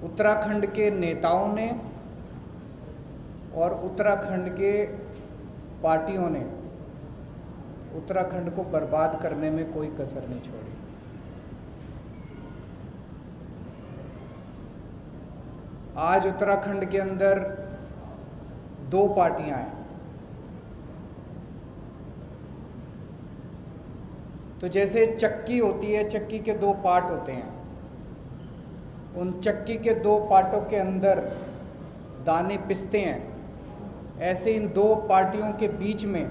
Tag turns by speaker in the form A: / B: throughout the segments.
A: उत्तराखंड के नेताओं ने और उत्तराखंड के पार्टियों ने उत्तराखंड को बर्बाद करने में कोई कसर नहीं छोड़ी। आज उत्तराखंड के अंदर दो पार्टियां हैं। तो जैसे चक्की होती है, चक्की के दो पार्ट होते हैं, उन चक्की के दो पार्टों के अंदर दाने पिसते हैं, ऐसे इन दो पार्टियों के बीच में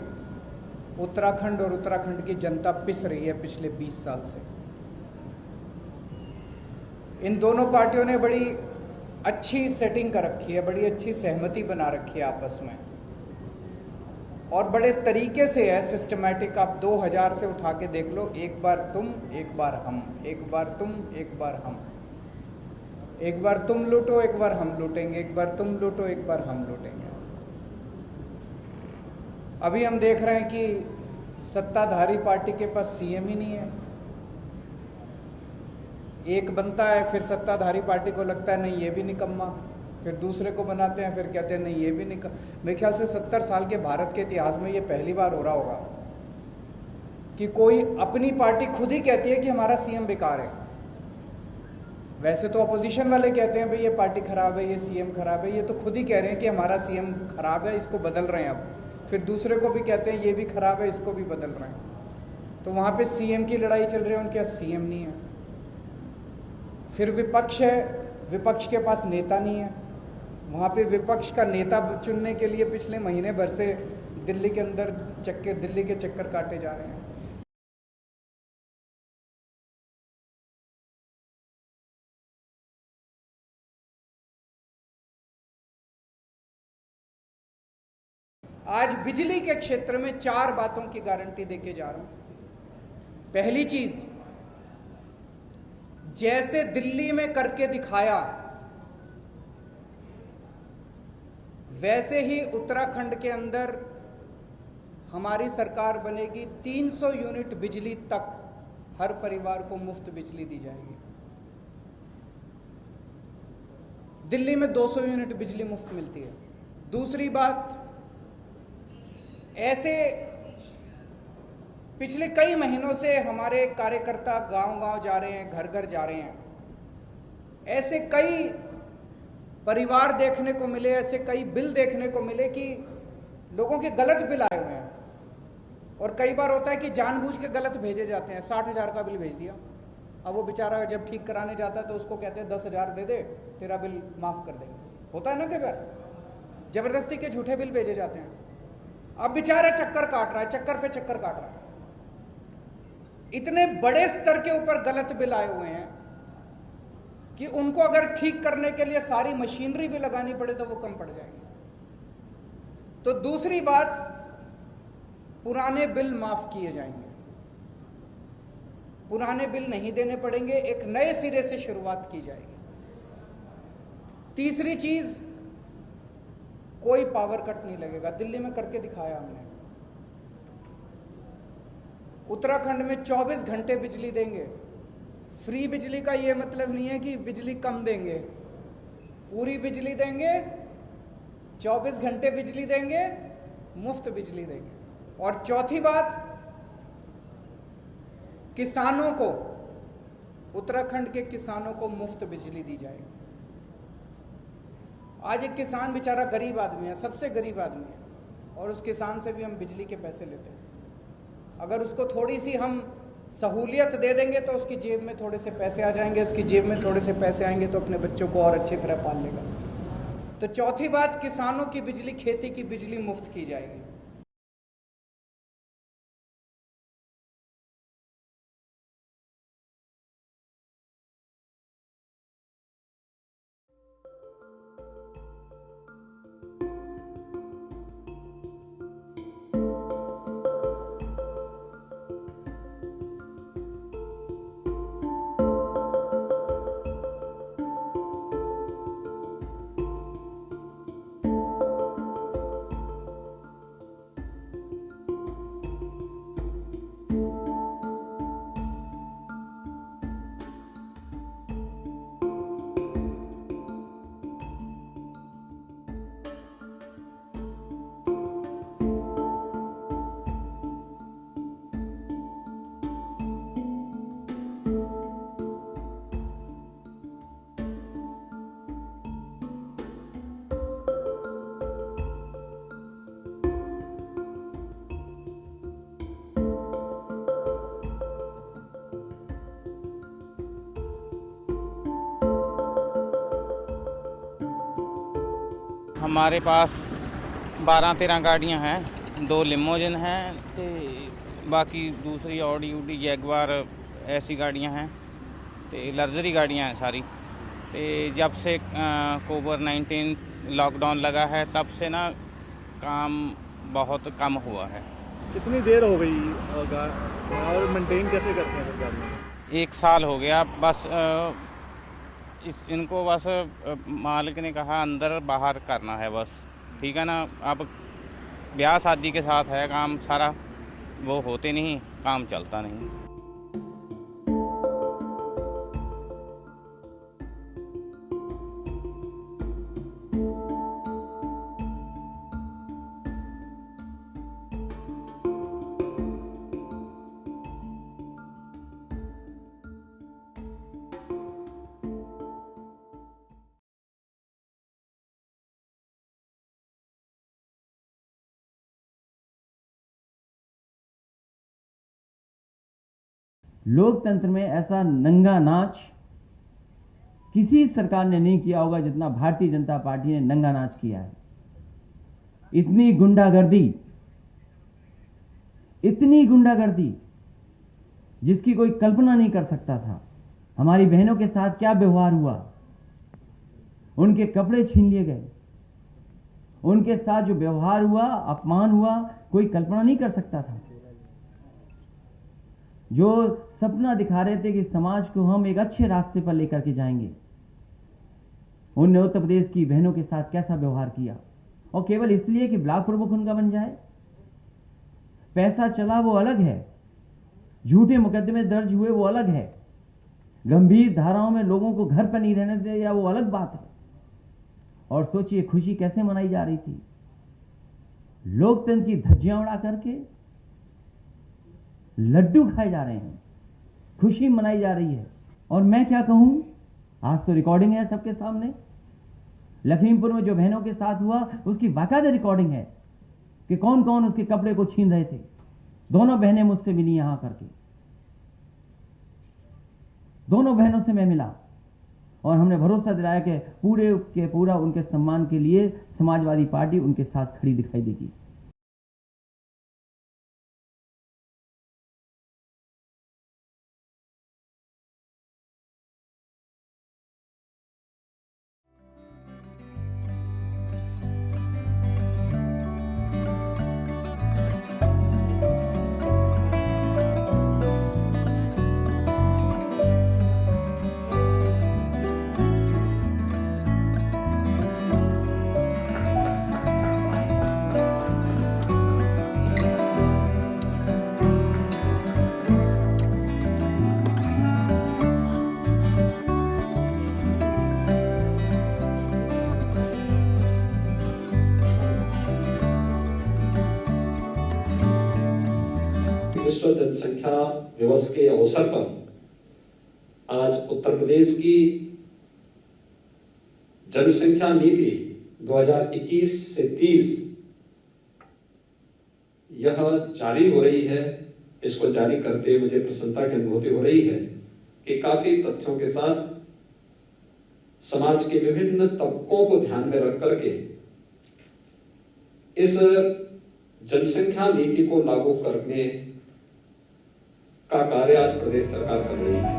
A: उत्तराखंड और उत्तराखंड की जनता पिस रही है पिछले 20 साल से। इन दोनों पार्टियों ने बड़ी अच्छी सेटिंग कर रखी है, बड़ी अच्छी सहमति बना रखी है आपस में, और बड़े तरीके से है, सिस्टमैटिक। आप 2000 से उठा के देख लो, एक बार तुम, एक बार हम, एक बार तुम, एक बार हम, एक बार तुम लूटो, एक बार हम लूटेंगे, एक बार तुम लूटो, एक बार हम लूटेंगे। अभी हम देख रहे हैं कि सत्ताधारी पार्टी के पास सीएम ही नहीं है। एक बनता है, फिर सत्ताधारी पार्टी को लगता है नहीं ये भी निकम्मा, फिर दूसरे को बनाते हैं, फिर कहते हैं नहीं ये भी निकम्मा। मेरे ख्याल से 70 साल के भारत के इतिहास में ये पहली बार हो रहा होगा कि कोई अपनी पार्टी खुद ही कहती है कि हमारा सीएम बेकार है। वैसे तो अपोजिशन वाले कहते हैं भाई ये पार्टी खराब है, ये सीएम खराब है, ये तो खुद ही कह रहे हैं कि हमारा सीएम खराब है, इसको बदल रहे हैं। अब फिर दूसरे को भी कहते हैं ये भी खराब है, इसको भी बदल रहे हैं। तो वहाँ पे सीएम की लड़ाई चल रही है, उनके पास सीएम नहीं है। फिर विपक्ष है, विपक्ष के पास नेता नहीं है। वहाँ पे विपक्ष का नेता चुनने के लिए पिछले महीने भर से दिल्ली के अंदर दिल्ली के चक्कर काटे जा रहे हैं। आज बिजली के क्षेत्र में 4 बातों की गारंटी देके जा रहा हूं। पहली चीज, जैसे दिल्ली में करके दिखाया वैसे ही उत्तराखंड के अंदर हमारी सरकार बनेगी। 300 यूनिट बिजली तक हर परिवार को मुफ्त बिजली दी जाएगी। दिल्ली में 200 यूनिट बिजली मुफ्त मिलती है। दूसरी बात, ऐसे पिछले कई महीनों से हमारे कार्यकर्ता गांव-गांव जा रहे हैं, घर-घर जा रहे हैं। ऐसे कई परिवार देखने को मिले, ऐसे कई बिल देखने को मिले कि लोगों के गलत बिल आए हुए हैं। और कई बार होता है कि जानबूझ के गलत भेजे जाते हैं। 60,000 का बिल भेज दिया, अब वो बेचारा जब ठीक कराने जाता है तो उसको कहते हैं 10,000 दे दे, तेरा बिल माफ कर देंगे। होता है ना कई बार, जबरदस्ती के झूठे बिल भेजे जाते हैं। अब बेचारा चक्कर काट रहा है, चक्कर पे चक्कर काट रहा है। इतने बड़े स्तर के ऊपर गलत बिल आए हुए हैं कि उनको अगर ठीक करने के लिए सारी मशीनरी भी लगानी पड़े तो वो कम पड़ जाएगी। तो दूसरी बात, पुराने बिल माफ किए जाएंगे, पुराने बिल नहीं देने पड़ेंगे, एक नए सिरे से शुरुआत की जाएगी। तीसरी चीज, कोई पावर कट नहीं लगेगा। दिल्ली में करके दिखाया हमने। उत्तराखंड में 24 घंटे बिजली देंगे। फ्री बिजली का ये मतलब नहीं है कि बिजली कम देंगे, पूरी बिजली देंगे, 24 घंटे बिजली देंगे, मुफ्त बिजली देंगे। और चौथी बात, किसानों को, उत्तराखंड के किसानों को मुफ्त बिजली दी जाएगी। आज एक किसान बेचारा गरीब आदमी है, सबसे गरीब आदमी है, और उस किसान से भी हम बिजली के पैसे लेते हैं। अगर उसको थोड़ी सी हम सहूलियत दे देंगे तो उसकी जेब में थोड़े से पैसे आ जाएंगे, उसकी जेब में थोड़े से पैसे आएंगे तो अपने बच्चों को और अच्छी तरह पाल लेगा। तो चौथी बात, किसानों की बिजली, खेती की बिजली मुफ्त की जाएगी।
B: हमारे पास 12-13 गाड़ियां हैं, 2 लिमोजिन हैं ते बाकी दूसरी ऑडी ऊडी जैगवार ऐसी गाड़ियां हैं ते लग्जरी गाड़ियां हैं सारी। ते जब से कोविड-19 लॉकडाउन लगा है तब से ना काम बहुत कम हुआ है।
C: कितनी देर हो गई और मेंटेन कैसे करते हैं गाड़ियाँ?
B: 1 साल हो गया बस। इनको बस मालिक ने कहा अंदर बाहर करना है बस, ठीक है ना। अब ब्याह शादी के साथ है काम सारा, वो होते नहीं, काम चलता नहीं।
D: लोकतंत्र में ऐसा नंगा नाच किसी सरकार ने नहीं किया होगा जितना भारतीय जनता पार्टी ने नंगा नाच किया है। इतनी गुंडागर्दी जिसकी कोई कल्पना नहीं कर सकता था। हमारी बहनों के साथ क्या व्यवहार हुआ, उनके कपड़े छीन लिए गए, उनके साथ जो व्यवहार हुआ, अपमान हुआ, कोई कल्पना नहीं कर सकता था। जो सपना दिखा रहे थे कि समाज को हम एक अच्छे रास्ते पर लेकर के जाएंगे, उन्होंने उत्तर प्रदेश की बहनों के साथ कैसा व्यवहार किया, और केवल इसलिए कि ब्लॉक प्रमुख उनका बन जाए। पैसा चला वो अलग है, झूठे मुकदमे दर्ज हुए वो अलग है, गंभीर धाराओं में लोगों को घर पर नहीं रहने दिया वो अलग बात है। और सोचिए खुशी कैसे मनाई जा रही थी, लोकतंत्र की धज्जियां उड़ा करके लड्डू खाए जा रहे हैं, खुशी मनाई जा रही है। और मैं क्या कहूं, आज तो रिकॉर्डिंग है सबके सामने। लखीमपुर में जो बहनों के साथ हुआ उसकी बाकायदा रिकॉर्डिंग है कि कौन कौन उसके कपड़े को छीन रहे थे। दोनों बहनें मुझसे मिली यहां करके, दोनों बहनों से मैं मिला और हमने भरोसा दिलाया कि पूरा उनके सम्मान के लिए समाजवादी पार्टी उनके साथ खड़ी दिखाई देगी।
E: विश्व जनसंख्या दिवस के अवसर पर आज उत्तर प्रदेश की जनसंख्या नीति 2021 से 30 यह जारी हो रही है। इसको जारी करते हुए मुझे प्रसन्नता की अनुभूति हो रही है कि काफी तथ्यों के साथ समाज के विभिन्न तबकों को ध्यान में रख करके इस जनसंख्या नीति को लागू करने का कार्य आज प्रदेश सरकार कर रही है।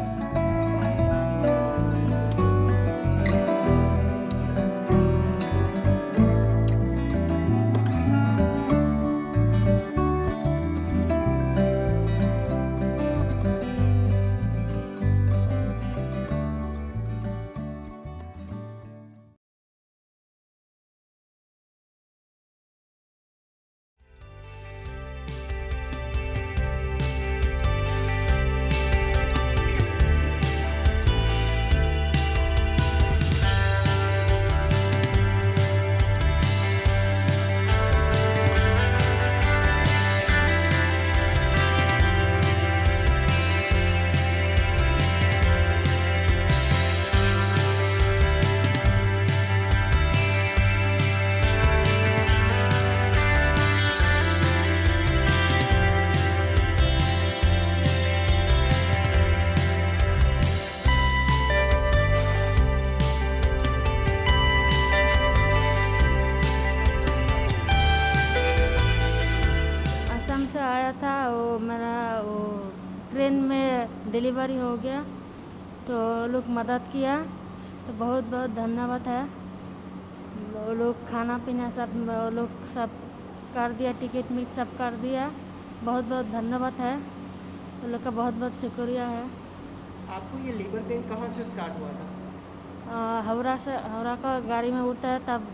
F: डिलीवरी हो गया, तो लोग मदद किया, तो बहुत बहुत धन्यवाद है। वो लोग खाना पीना सब वो लोग सब कर दिया, टिकट मिट सब कर दिया, बहुत बहुत धन्यवाद है, वो लोग का बहुत बहुत शुक्रिया है।
A: आपको ये लेबर पेन कहाँ से स्टार्ट हुआ था?
F: हावड़ा का गाड़ी में उठता है तब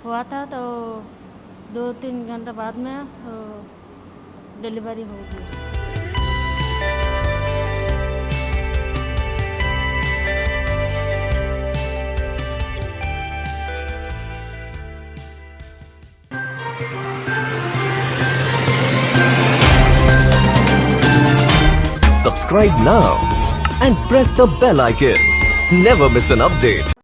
F: हुआ था, तो 2-3 घंटे बाद में तो डिलीवरी हो गई।
G: Subscribe now and press the bell icon. Never miss an update.